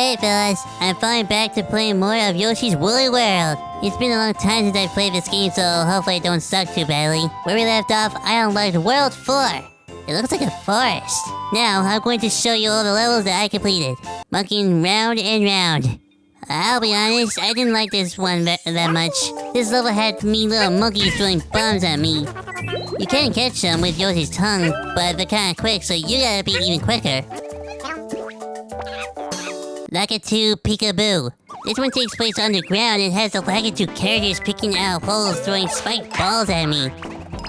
Hey fellas, I'm finally back to playing more of Yoshi's Woolly World. It's been a long time since I played this game, so hopefully I don't suck too badly. Where we left off, I unlocked World 4. It looks like a forest. Now, I'm going to show you all the levels that I completed. Monkeying round and round. I'll be honest, I didn't like this one that much. This level had mean little monkeys throwing bombs at me. You can catch them with Yoshi's tongue, but they're kinda quick, so you gotta be even quicker. Lakitu Peekaboo. This one takes place underground and has the Lakitu characters picking out holes throwing spiked balls at me.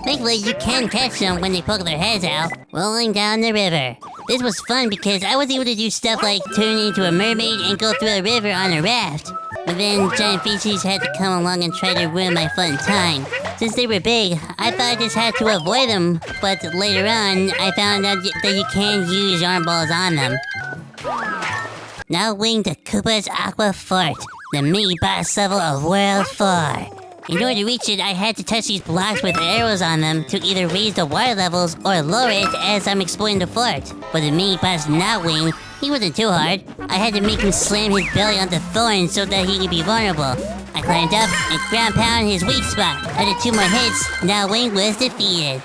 Thankfully, you can catch them when they poke their heads out, rolling down the river. This was fun because I was able to do stuff like turn into a mermaid and go through a river on a raft. But then giant fishes had to come along and try to ruin my fun time. Since they were big, I thought I just had to avoid them, but later on, I found out that you can use yarn balls on them. Now wing to Koopa's Aqua Fort, the mini boss level of World 4. In order to reach it, I had to touch these blocks with arrows on them to either raise the water levels or lower it as I'm exploring the fort. For the mini boss Nightwing, he wasn't too hard. I had to make him slam his belly onto thorns so that he could be vulnerable. I climbed up and ground pound his weak spot. After 2 more hits, Nightwing was defeated.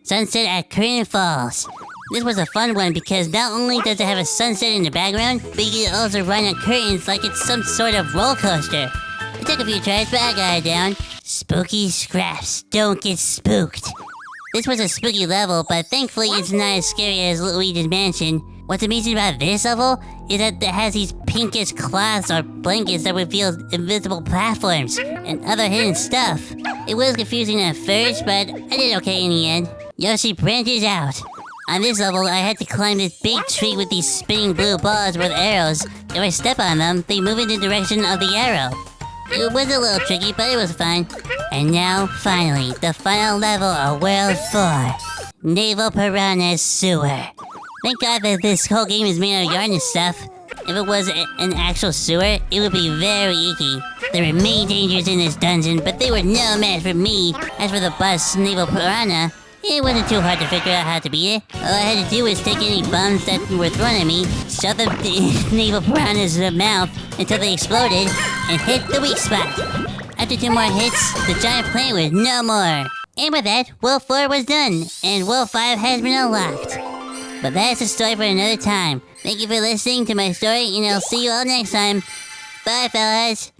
Sunset at Curtain Falls. This was a fun one because not only does it have a sunset in the background, but you can also run on curtains like it's some sort of roller coaster. It took a few tries, but I got it down. Spooky scraps, don't get spooked. This was a spooky level, but thankfully it's not as scary as Luigi's Mansion. What's amazing about this level is that it has these pinkish cloths or blankets that reveal invisible platforms and other hidden stuff. It was confusing at first, but I did okay in the end. Yoshi branches out. On this level, I had to climb this big tree with these spinning blue balls with arrows. If I step on them, they move in the direction of the arrow. It was a little tricky, but it was fun. And now, finally, the final level of World 4. Naval Piranha Sewer. Thank God that this whole game is made of yarn and stuff. If it was an actual sewer, it would be very icky. There were many dangers in this dungeon, but they were no match for me. As for the boss Naval Piranha, it wasn't too hard to figure out how to beat it. All I had to do was take any bombs that were thrown at me, shove them in Naval Piranha's mouth until they exploded, and hit the weak spot. After 2 more hits, the giant plane was no more. And with that, World 4 was done, and World 5 has been unlocked. But that's a story for another time. Thank you for listening to my story, and I'll see you all next time. Bye, fellas.